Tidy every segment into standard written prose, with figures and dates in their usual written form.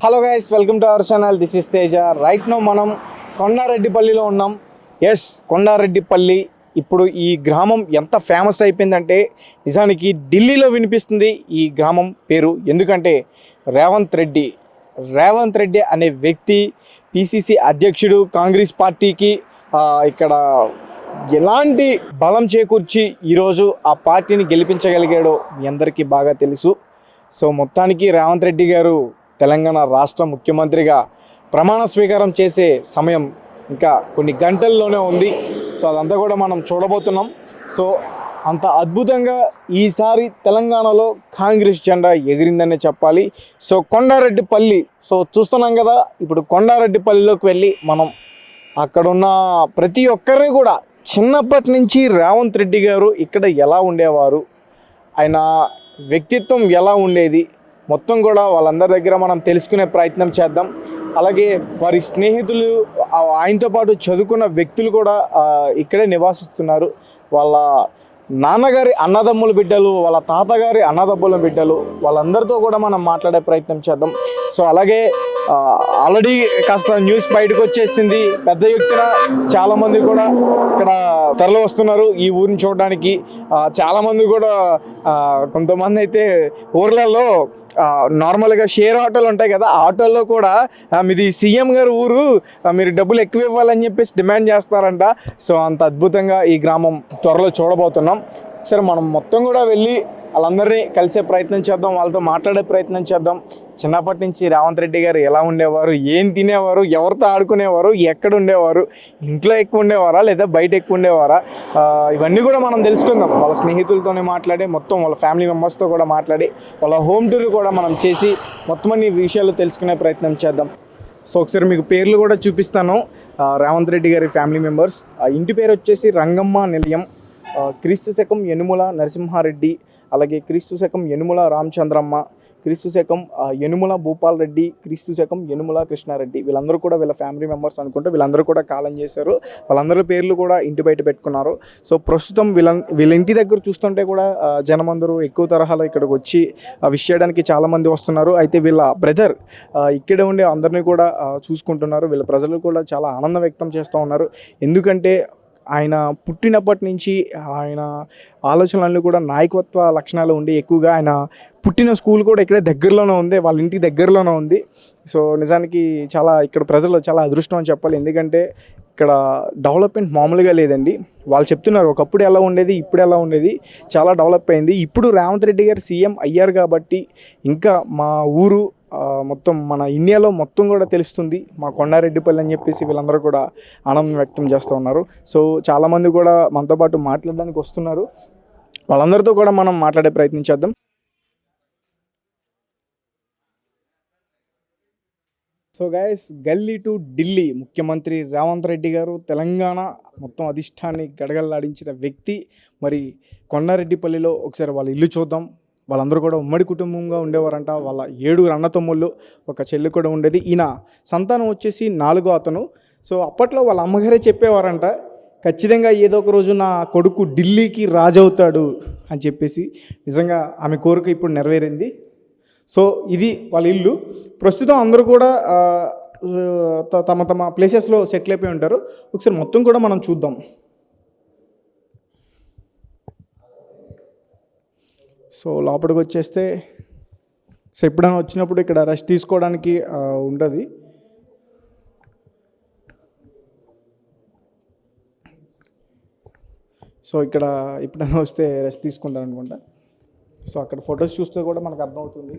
Hello guys, welcome to our channel. This is Teja. Right now మనం కొండారెడ్డిపల్లిలో ఉన్నాం. Yes, Kondareddipalli ఇప్పుడు ఈ గ్రామం ఎంత ఫేమస్ అయిపోయిందంటే నిజానికి ఢిల్లీలో వినిపిస్తుంది ఈ గ్రామం పేరు. ఎందుకంటే రేవంత్ రెడ్డి అనే వ్యక్తి పిసిసి అధ్యక్షుడు, కాంగ్రెస్ పార్టీకి ఇక్కడ ఎలాంటి బలం చేకూర్చి ఈరోజు ఆ పార్టీని గెలిపించగలిగాడో మీ అందరికీ బాగా తెలుసు. సో మొత్తానికి రేవంత్ రెడ్డి గారు తెలంగాణ రాష్ట్ర ముఖ్యమంత్రిగా ప్రమాణ స్వీకారం చేసే సమయం ఇంకా కొన్ని గంటల్లోనే ఉంది. సో అదంతా కూడా మనం చూడబోతున్నాం. సో అంత అద్భుతంగా ఈసారి తెలంగాణలో కాంగ్రెస్ జెండా ఎగిరిందనే చెప్పాలి. సో కొండారెడ్డిపల్లి చూస్తున్నాం కదా. ఇప్పుడు కొండారెడ్డిపల్లిలోకి వెళ్ళి మనం అక్కడున్న ప్రతి ఒక్కరిని కూడా చిన్నప్పటి నుంచి రేవంత్ రెడ్డి గారు ఇక్కడ ఎలా ఉండేవారు, ఆయన వ్యక్తిత్వం ఎలా ఉండేది, మొత్తం కూడా వాళ్ళందరి దగ్గర మనం తెలుసుకునే ప్రయత్నం చేద్దాం. అలాగే వారి స్నేహితులు, ఆయనతో పాటు చదువుకున్న వ్యక్తులు కూడా ఇక్కడే నివాసిస్తున్నారు. వాళ్ళ నాన్నగారి అన్నదమ్ముల బిడ్డలు, వాళ్ళ తాతగారి అన్నదమ్ముల బిడ్డలు, వాళ్ళందరితో కూడా మనం మాట్లాడే ప్రయత్నం చేద్దాం. సో అలాగే ఆల్రెడీ కాస్త న్యూస్ బయటకు వచ్చేసింది. పెద్ద ఎత్తున చాలామంది కూడా ఇక్కడ తరలి వస్తున్నారు ఈ ఊరిని చూడడానికి. చాలామంది కూడా కొంతమంది అయితే ఊర్లలో నార్మల్గా షేర్ ఆటోలు ఉంటాయి కదా, ఆ ఆటోల్లో కూడా మీది సీఎం గారు ఊరు, మీరు డబ్బులు ఎక్కువ ఇవ్వాలని చెప్పేసి డిమాండ్ చేస్తారంట. సో అంత అద్భుతంగా ఈ గ్రామం త్వరలో చూడబోతున్నాం. సరే, మనం మొత్తం కూడా వెళ్ళి వాళ్ళందరినీ కలిసే ప్రయత్నం చేద్దాం, వాళ్ళతో మాట్లాడే ప్రయత్నం చేద్దాం. చిన్నప్పటి నుంచి రేవంత్ రెడ్డి గారు ఎలా ఉండేవారు, ఏం తినేవారు, ఎవరితో ఆడుకునేవారు, ఎక్కడ ఉండేవారు, ఇంట్లో ఎక్కువ ఉండేవారా లేదా బయట ఎక్కువ ఉండేవారా, ఇవన్నీ కూడా మనం తెలుసుకుందాం. వాళ్ళ స్నేహితులతోనే మాట్లాడి, మొత్తం వాళ్ళ ఫ్యామిలీ మెంబర్స్తో కూడా మాట్లాడి, వాళ్ళ హోమ్ టూర్ కూడా మనం చేసి మొత్తం అన్ని విషయాలు తెలుసుకునే ప్రయత్నం చేద్దాం. సో ఒకసారి మీకు పేర్లు కూడా చూపిస్తాను. రేవంత్ రెడ్డి గారి ఫ్యామిలీ మెంబర్స్. ఇంటి పేరు వచ్చేసి రంగమ్మ నిలయం, క్రీస్తు శకం యనుమల నరసింహారెడ్డి, అలాగే క్రీస్తు శకం యనుమల రామచంద్రమ్మ, క్రీస్తు శకం యనుమల భూపాల్ రెడ్డి, క్రీస్తు శకం యనుమల కృష్ణారెడ్డి. వీళ్ళందరూ కూడా వీళ్ళ ఫ్యామిలీ మెంబర్స్ అనుకుంటే వీళ్ళందరూ కూడా కాలం చేశారు. వాళ్ళందరూ పేర్లు కూడా ఇంటి బయట పెట్టుకున్నారు. సో ప్రస్తుతం వీళ్ళ ఇంటి దగ్గర చూస్తుంటే కూడా జనమందరూ ఎక్కువ తరహాలో ఇక్కడికి వచ్చి విష్ చేయడానికి చాలామంది వస్తున్నారు. అయితే వీళ్ళ బ్రదర్ ఇక్కడే ఉండే అందరినీ కూడా చూసుకుంటున్నారు. వీళ్ళ ప్రజలు కూడా చాలా ఆనందం వ్యక్తం చేస్తూ ఉన్నారు. ఎందుకంటే ఆయన పుట్టినప్పటి నుంచి ఆయన ఆలోచనలన్నీ కూడా నాయకత్వ లక్షణాలు ఉండి, ఎక్కువగా ఆయన పుట్టిన స్కూల్ కూడా ఇక్కడే దగ్గరలోనే ఉంది, వాళ్ళ ఇంటికి దగ్గరలోనే ఉంది. సో నిజానికి ఇక్కడ ప్రజలు చాలా అదృష్టం అని చెప్పాలి. ఎందుకంటే ఇక్కడ డెవలప్మెంట్ మామూలుగా లేదండి. వాళ్ళు చెప్తున్నారు ఒకప్పుడు ఎలా ఉండేది, ఇప్పుడు ఎలా ఉండేది, చాలా డెవలప్ అయింది. ఇప్పుడు రేవంత్ రెడ్డి గారు సీఎం అయ్యారు కాబట్టి ఇంకా మా ఊరు మొత్తం మన ఇండియాలో మొత్తం కూడా తెలుస్తుంది మా కొండారెడ్డిపల్లి అని చెప్పేసి వీళ్ళందరూ కూడా ఆనందం వ్యక్తం చేస్తూ ఉన్నారు. సో చాలామంది కూడా మనతో పాటు మాట్లాడడానికి వస్తున్నారు. వాళ్ళందరితో కూడా మనం మాట్లాడే ప్రయత్నం చేద్దాం. సో గైస్, గల్లీ టు ఢిల్లీ ముఖ్యమంత్రి రేవంత్ రెడ్డి గారు తెలంగాణ మొత్తం అధిష్టాన్ని గడగడలాడించిన వ్యక్తి. మరి కొండారెడ్డిపల్లిలో ఒకసారి వాళ్ళ ఇల్లు చూద్దాం. వాళ్ళందరూ కూడా ఉమ్మడి కుటుంబంగా ఉండేవారంట. వాళ్ళ 7 అన్నతమ్ముళ్ళు, ఒక చెల్లి కూడా ఉండేది. ఈయన సంతానం వచ్చేసి 4వ అతను. సో అప్పట్లో వాళ్ళ అమ్మగారే చెప్పేవారంట, ఖచ్చితంగా ఏదో ఒక రోజు నా కొడుకు ఢిల్లీకి రాజవుతాడు అని చెప్పేసి. నిజంగా ఆమె కోరిక ఇప్పుడు నెరవేరింది. సో ఇది వాళ్ళ ఇల్లు. ప్రస్తుతం అందరూ కూడా తమ తమ ప్లేసెస్లో సెటిల్ అయిపోయి ఉంటారు. ఒకసారి మొత్తం కూడా మనం చూద్దాం. సో లోపలికి వచ్చేస్తే, సో ఎప్పుడైనా వచ్చినప్పుడు ఇక్కడ రెస్ట్ తీసుకోవడానికి ఉంటుంది. సో ఇక్కడ ఎప్పుడైనా వస్తే రెస్ట్ తీసుకుంటారు అనుకుంటా. సో అక్కడ ఫొటోస్ చూస్తే కూడా మనకు అర్థమవుతుంది.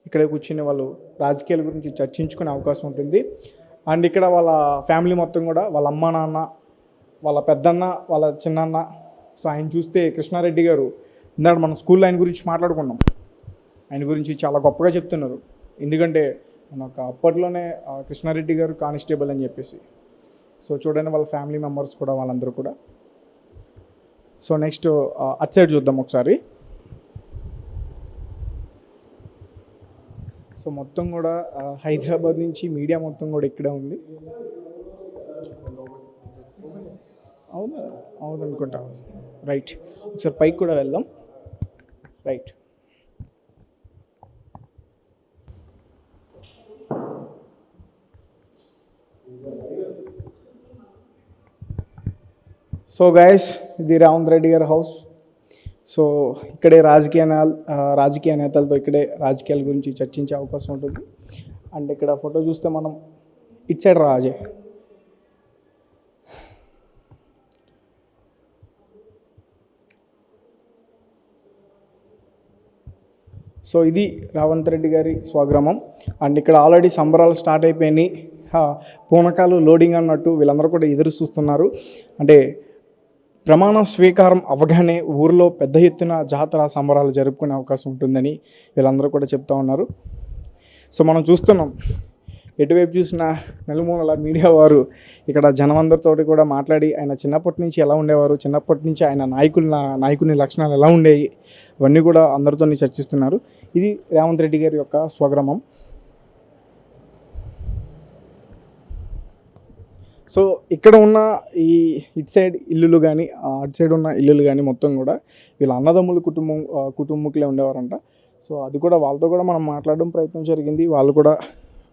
ఇక్కడే కూర్చుని వాళ్ళు రాజకీయాల గురించి చర్చించుకునే అవకాశం ఉంటుంది. అండ్ ఇక్కడ వాళ్ళ ఫ్యామిలీ మొత్తం కూడా, వాళ్ళ అమ్మ నాన్న, వాళ్ళ పెద్దన్న, వాళ్ళ చిన్నన్న. సో ఆయన చూస్తే కృష్ణారెడ్డి గారు, ఇందాక మనం స్కూల్లో ఆయన గురించి మాట్లాడుకున్నాం. ఆయన గురించి చాలా గొప్పగా చెప్తున్నారు. ఎందుకంటే మనకు అప్పట్లోనే కృష్ణారెడ్డి గారు కానిస్టేబుల్ అని చెప్పేసి. సో చూడండి వాళ్ళ ఫ్యామిలీ మెంబర్స్ కూడా, వాళ్ళందరూ కూడా. సో నెక్స్ట్ అటు సైడ్ చూద్దాం ఒకసారి. సో మొత్తం కూడా హైదరాబాద్ నుంచి మీడియా మొత్తం కూడా ఇక్కడే ఉంది. అవును అనుకుంటా. రైట్, ఒకసారి పైకి కూడా వెళ్దాం. రైట్, సో గైస్, ఇది రేవంత్ రెడ్డి గారి హౌస్. సో ఇక్కడే రాజకీయ నేతలతో ఇక్కడే రాజకీయాల గురించి చర్చించే అవకాశం ఉంటుంది. అండ్ ఇక్కడ ఫోటో చూస్తే మనం ఇట్ సైడ్ రాజే. సో ఇది రేవంత్ రెడ్డి గారి స్వగ్రామం. అండ్ ఇక్కడ ఆల్రెడీ సంబరాలు స్టార్ట్ అయిపోయినాయి. పూనకాలు లోడింగ్ అన్నట్టు వీళ్ళందరూ కూడా ఎదురు చూస్తున్నారు. అంటే ప్రమాణ స్వీకారం అవగానే ఊరిలో పెద్ద ఎత్తున జాతర సంబరాలు జరుపుకునే అవకాశం ఉంటుందని వీళ్ళందరూ కూడా చెప్తా ఉన్నారు. సో మనం చూస్తున్నాం, ఎటువైపు చూసిన నలుమూలల మీడియా వారు ఇక్కడ జనమందరితో కూడా మాట్లాడి ఆయన చిన్నప్పటి నుంచి ఎలా ఉండేవారు, చిన్నప్పటి నుంచి ఆయన నాయకుని లక్షణాలు ఎలా ఉండేవి, అవన్నీ కూడా అందరితో చర్చిస్తున్నారు. ఇది రేవంత్ రెడ్డి గారి యొక్క స్వగ్రామం. సో ఇక్కడ ఉన్న ఈ ఇటు సైడ్ ఇల్లులు కానీ అటు సైడ్ ఉన్న ఇల్లులు కానీ మొత్తం కూడా వీళ్ళ అన్నదమ్ముల కుటుంబకులే ఉండేవారంట. సో అది కూడా వాళ్ళతో కూడా మనం మాట్లాడడం ప్రయత్నం జరిగింది. వాళ్ళు కూడా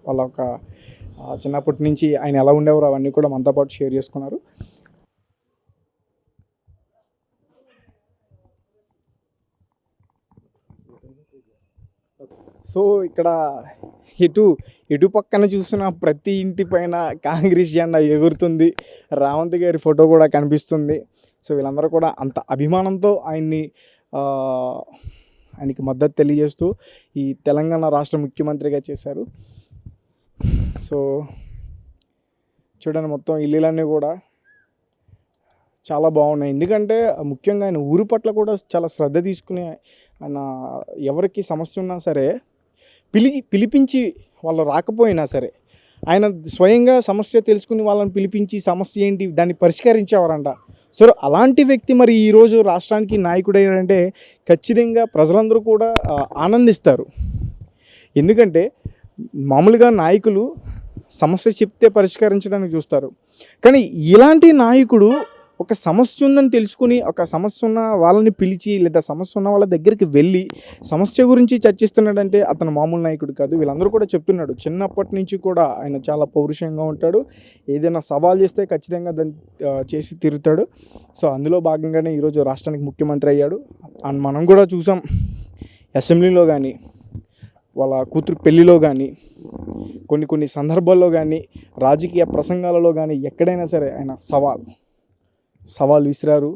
వాళ్ళ ఒక చిన్నప్పటి నుంచి ఆయన ఎలా ఉండేవారు అవన్నీ కూడా మనతో పాటు షేర్ చేసుకున్నారు. సో ఇక్కడ ఇటు పక్కన చూసిన ప్రతి ఇంటి పైన కాంగ్రెస్ జెండా ఎగురుతుంది. రేవంత్ గారి ఫోటో కూడా కనిపిస్తుంది. సో వీళ్ళందరూ కూడా అంత అభిమానంతో ఆయనకి మద్దతు తెలియజేస్తూ ఈ తెలంగాణ రాష్ట్ర ముఖ్యమంత్రిగా చేశారు. సో చూడండి, మొత్తం ఇల్లులన్నీ కూడా చాలా బాగున్నాయి. ఎందుకంటే ముఖ్యంగా ఆయన ఊరి పట్ల కూడా చాలా శ్రద్ధ తీసుకుని ఆయన ఎవరికి సమస్య ఉన్నా సరే పిలిపించి వాళ్ళు రాకపోయినా సరే ఆయన స్వయంగా సమస్య తెలుసుకుని వాళ్ళని పిలిపించి సమస్య ఏంటి దాన్ని పరిష్కరించేవారంట. సో అలాంటి వ్యక్తి మరి ఈరోజు రాష్ట్రానికి నాయకుడయ్యారంటే ఖచ్చితంగా ప్రజలందరూ కూడా ఆనందిస్తారు. ఎందుకంటే మామూలుగా నాయకులు సమస్య చెప్తే పరిష్కరించడానికి చూస్తారు, కానీ ఇలాంటి నాయకుడు ఒక సమస్య ఉందని తెలుసుకుని ఒక సమస్య ఉన్న వాళ్ళని పిలిచి లేదా సమస్య ఉన్న వాళ్ళ దగ్గరికి వెళ్ళి సమస్య గురించి చర్చిస్తున్నాడంటే అతను మామూలు నాయకుడు కాదు. వీళ్ళందరూ కూడా చెప్తున్నాడు, చిన్నప్పటి నుంచి కూడా ఆయన చాలా పౌరుషంగా ఉంటాడు. ఏదైనా సవాల్ చేస్తే ఖచ్చితంగా దాన్ని చేసి తీరుతాడు. సో అందులో భాగంగానే ఈరోజు రాష్ట్రానికి ముఖ్యమంత్రి అయ్యాడు. అండ్ మనం కూడా చూసాం, అసెంబ్లీలో కానీ వాళ్ళ కూతురు పెళ్ళిలో కానీ కొన్ని సందర్భాల్లో కానీ రాజకీయ ప్రసంగాలలో కానీ ఎక్కడైనా సరే ఆయన సవాల్ విసిరారు.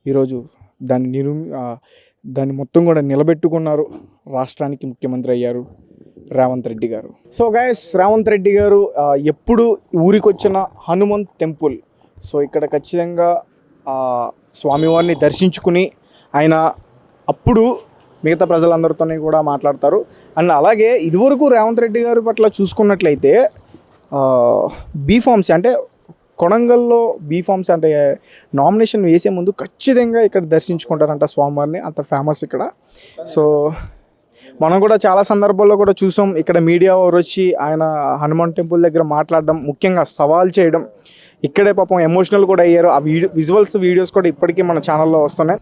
ఈరోజు దాన్ని మొత్తం కూడా నిలబెట్టుకున్నారు. రాష్ట్రానికి ముఖ్యమంత్రి అయ్యారు రేవంత్ రెడ్డి గారు. సో గైస్, రేవంత్ రెడ్డి గారు ఎప్పుడు ఊరికి వచ్చిన హనుమంత్ టెంపుల్, సో ఇక్కడ ఖచ్చితంగా స్వామివారిని దర్శించుకుని ఆయన అప్పుడు మిగతా ప్రజలందరితో కూడా మాట్లాడతారు. అండ్ అలాగే ఇదివరకు రేవంత్ రెడ్డి గారి పట్ల చూసుకున్నట్లయితే బీఫార్మ్స్ అంటే కొడంగల్లో బీఫార్మ్స్ అంటే నామినేషన్ వేసే ముందు ఖచ్చితంగా ఇక్కడ దర్శించుకుంటారంట స్వామివారిని, అంత ఫేమస్ ఇక్కడ. సో మనం కూడా చాలా సందర్భాల్లో కూడా చూసాం, ఇక్కడ మీడియా వారు వచ్చి ఆయన హనుమాన్ టెంపుల్ దగ్గర మాట్లాడడం, ముఖ్యంగా సవాల్ చేయడం, ఇక్కడే పాపం ఎమోషనల్ కూడా అయ్యారు. ఆ వీడియోస్ కూడా ఇప్పటికీ మన ఛానల్లో వస్తున్నాయి.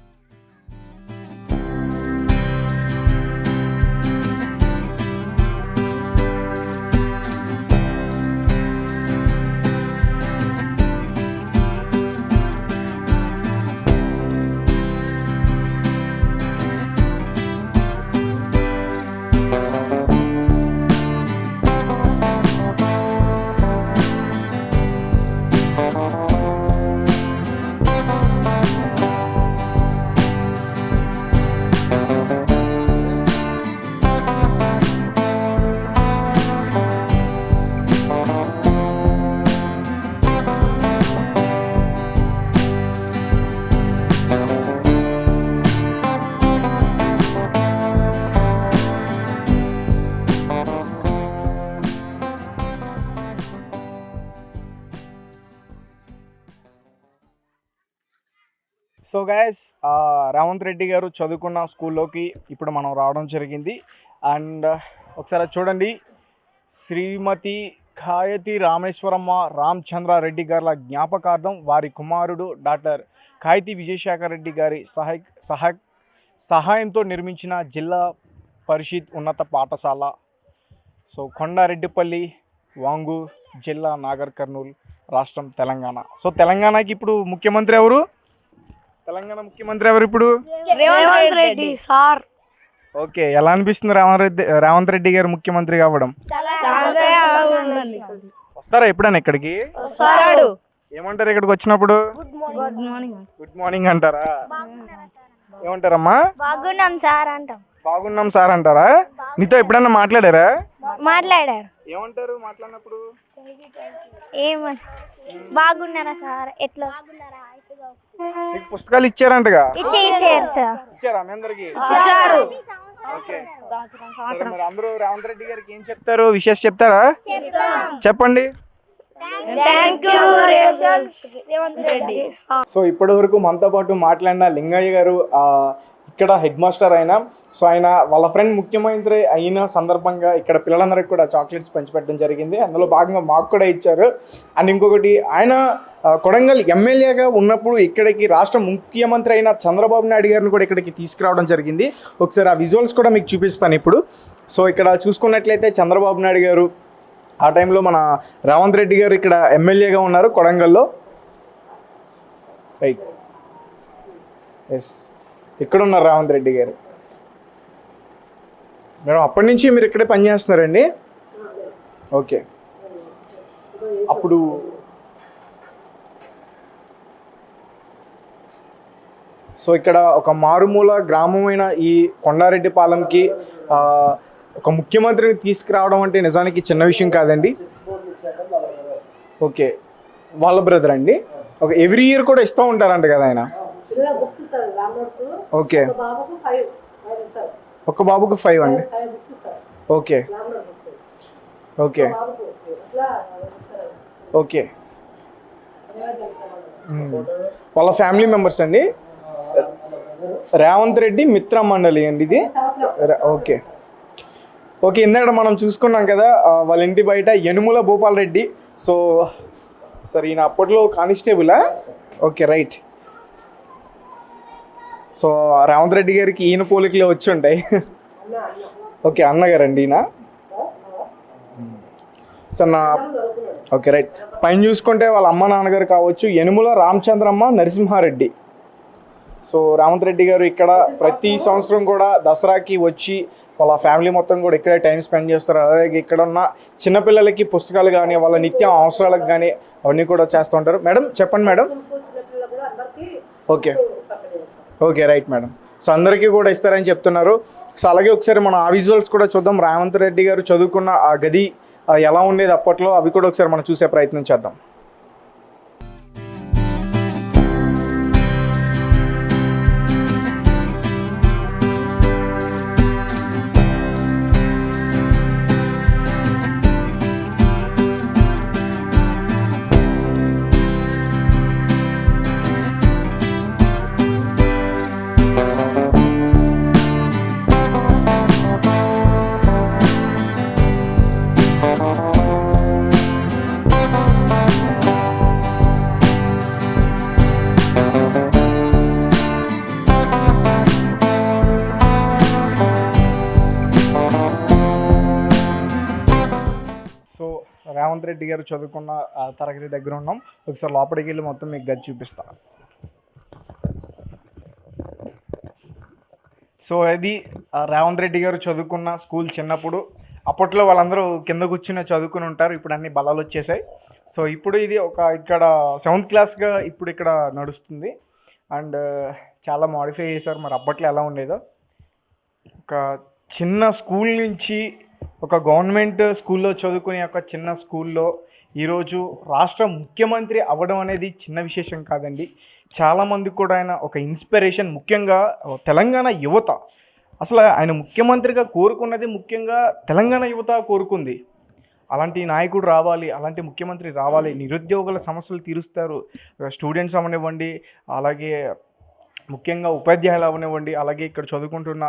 సో గైస్, రేవంత్ రెడ్డి గారు చదువుకున్న స్కూల్లోకి ఇప్పుడు మనం రావడం జరిగింది. అండ్ ఒకసారి చూడండి, శ్రీమతి ఖాయతి రామేశ్వరమ్మ రామచంద్రారెడ్డి గారి జ్ఞాపకార్థం వారి కుమారుడు డాక్టర్ ఖాయతి విజయశేఖర్ రెడ్డి గారి సహాయంతో నిర్మించిన జిల్లా పరిషత్ ఉన్నత పాఠశాల. సో కొండారెడ్డిపల్లి, వాంగూర్ జిల్లా, నాగర్ కర్నూల్ రాష్ట్రం తెలంగాణ. సో తెలంగాణకి ఇప్పుడు ముఖ్యమంత్రి ఎవరు? తెలంగాణ ముఖ్యమంత్రి ఎవరు ఇప్పుడు? రేవంత్ రెడ్డి సార్. ఓకే, ఎలా అనిపిస్తుంది రేవంత్ రెడ్డి గారు ముఖ్యమంత్రి కావడం? వస్తారా ఎప్పుడైనా ఇక్కడికి? ఏమంటారు ఇక్కడికి వచ్చినప్పుడు? గుడ్ మార్నింగ్ అంటారా? ఏమంటారమ్మా? బాగున్నాం సార్ అంటాం. బాగున్నాం సార్ అంటారా? నీతో ఎప్పుడన్నా మాట్లాడారా? మాట్లాడారు. ఏమంటారు మాట్లాడినప్పుడు? బాగున్నారా సార్, ఎట్లా మీకు పుస్తకాలు ఇచ్చారంటగా? ఇచ్చారు సార్. ఇచ్చారా మీ అందరికి? ఇచ్చారు. ఓకే, సరే, మరి అందరూ రేవంత్ రెడ్డి గారికి ఏం చెప్తారు, విషెస్ చెప్తారా? చెప్పండి. రేవంత్ రెడ్డి. సో ఇప్పటి వరకు మనతో పాటు మాట్లాడిన లింగయ్య గారు ఇక్కడ హెడ్ మాస్టర్ అయినా. సో ఆయన వాళ్ళ ఫ్రెండ్ ముఖ్యమంత్రి అయిన సందర్భంగా ఇక్కడ పిల్లలందరికీ కూడా చాక్లెట్స్ పంచిపెట్టడం జరిగింది. అందులో భాగంగా మాకు కూడా ఇచ్చారు. అండ్ ఇంకొకటి, ఆయన కొడంగల్ ఎమ్మెల్యేగా ఉన్నప్పుడు ఇక్కడికి రాష్ట్ర ముఖ్యమంత్రి అయిన చంద్రబాబు నాయుడు గారిని కూడా ఇక్కడికి తీసుకురావడం జరిగింది. ఒకసారి ఆ విజువల్స్ కూడా మీకు చూపిస్తాను ఇప్పుడు. సో ఇక్కడ చూసుకున్నట్లయితే చంద్రబాబు నాయుడు గారు ఆ టైంలో మన రేవంత్ రెడ్డి గారు ఇక్కడ ఎమ్మెల్యేగా ఉన్నారు కొడంగల్లో. రైట్, ఎస్, ఇక్కడ ఉన్నారు రేవంత్ రెడ్డి గారు. మేడం, అప్పటి నుంచి మీరు ఇక్కడే పనిచేస్తున్నారండి? ఓకే, అప్పుడు సో ఇక్కడ ఒక మారుమూల గ్రామమైన ఈ కొండారెడ్డిపాలెంకి ఒక ముఖ్యమంత్రిని తీసుకురావడం అంటే నిజానికి చిన్న విషయం కాదండి. ఓకే, వాళ్ళ బ్రదర్ అండి. ఓకే, ఎవ్రీ ఇయర్ కూడా ఇస్తూ ఉంటారంట కదా ఆయన? ఓకే, ఒక బాబుకు 5 అండి. ఓకే ఓకే ఓకే, వాళ్ళ ఫ్యామిలీ మెంబర్స్ అండి. రేవంత్ రెడ్డి మిత్ర మండలి అండి ఇది. ఓకే ఓకే, ఇందాక మనం చూసుకున్నాం కదా వాళ్ళ ఇంటి బయట యనుముల భూపాల్ రెడ్డి. సో సార్, ఈయన అప్పట్లో కానిస్టేబులా? Okay, right. So Revanth Reddy గారికి ఈయన పోలికలే వచ్చి ఉంటాయి. ఓకే, అన్నగారండి ఈయన. Sir okay, right. పైన చూసుకుంటే వాళ్ళ అమ్మ నాన్నగారు కావచ్చు, యనుముల రామచంద్రమ్మ నరసింహారెడ్డి. సో రేవంత్ రెడ్డి గారు ఇక్కడ ప్రతి సంవత్సరం కూడా దసరాకి వచ్చి వాళ్ళ ఫ్యామిలీ మొత్తం కూడా ఇక్కడే టైం స్పెండ్ చేస్తారు. అలాగే ఇక్కడ ఉన్న చిన్నపిల్లలకి పుస్తకాలు కానీ వాళ్ళ నిత్యం అవసరాలకు కానీ అవన్నీ కూడా చేస్తూ ఉంటారు. మేడం చెప్పండి madam. Okay okay, right madam. So అందరికీ కూడా ఇస్తారని చెప్తున్నారు. సో అలాగే ఒకసారి మనం ఆ విజువల్స్ కూడా చూద్దాం. రేవంత్ రెడ్డి గారు చదువుకున్న ఆ గది ఎలా ఉండేది అప్పట్లో, అవి కూడా ఒకసారి మనం చూసే ప్రయత్నం చేద్దాం. రేవంత్ రెడ్డి గారు చదువుకున్న తరగతి దగ్గర ఉన్నాం. ఒకసారి లోపలికి వెళ్ళి మొత్తం మీకు గది చూపిస్తా. సో ఇది రేవంత్ రెడ్డి గారు చదువుకున్న స్కూల్ చిన్నప్పుడు. అప్పట్లో వాళ్ళందరూ కింద కూర్చుని చదువుకుని ఉంటారు. ఇప్పుడు అన్ని బలాలు వచ్చేసాయి. సో ఇప్పుడు ఇది ఇక్కడ 7th క్లాస్గా ఇప్పుడు ఇక్కడ నడుస్తుంది. అండ్ చాలా మోడిఫై చేశారు. మరి అప్పట్లో ఎలా ఉండేదో, ఒక చిన్న స్కూల్ నుంచి ఒక గవర్నమెంట్ స్కూల్లో చదువుకునే ఒక చిన్న స్కూల్లో ఈరోజు రాష్ట్ర ముఖ్యమంత్రి అవ్వడం అనేది చిన్న విశేషం కాదండి. చాలామంది కూడా ఆయన ఒక ఇన్స్పిరేషన్. ముఖ్యంగా తెలంగాణ యువత, అసలు ఆయన ముఖ్యమంత్రిగా కోరుకున్నది ముఖ్యంగా తెలంగాణ యువత కోరుకుంది. అలాంటి నాయకుడు రావాలి, అలాంటి ముఖ్యమంత్రి రావాలి, నిరుద్యోగుల సమస్యలు తీరుస్తారు. స్టూడెంట్స్ అవనివ్వండి, అలాగే ముఖ్యంగా ఉపాధ్యాయులు అవనివ్వండి, అలాగే ఇక్కడ చదువుకుంటున్న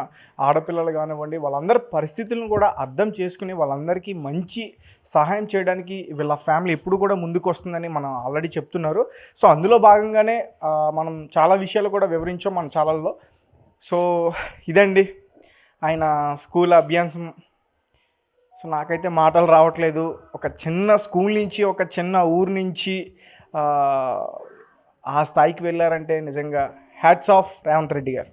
ఆడపిల్లలు కానివ్వండి, వాళ్ళందరి పరిస్థితులను కూడా అర్థం చేసుకుని వాళ్ళందరికీ మంచి సహాయం చేయడానికి వీళ్ళ ఫ్యామిలీ ఎప్పుడు కూడా ముందుకు వస్తుందని మనం ఆల్రెడీ చెప్తున్నారు. సో అందులో భాగంగానే మనం చాలా విషయాలు కూడా వివరించాం మన ఛానల్లో. సో ఇదండి ఆయన స్కూల్ అభ్యాసం. సో నాకైతే మాటలు రావట్లేదు. ఒక చిన్న స్కూల్ నుంచి, ఒక చిన్న ఊరు నుంచి ఆ స్థాయికి వెళ్ళారంటే నిజంగా హ్యాట్స్ ఆఫ్ రేవంత్ రెడ్డి గారు.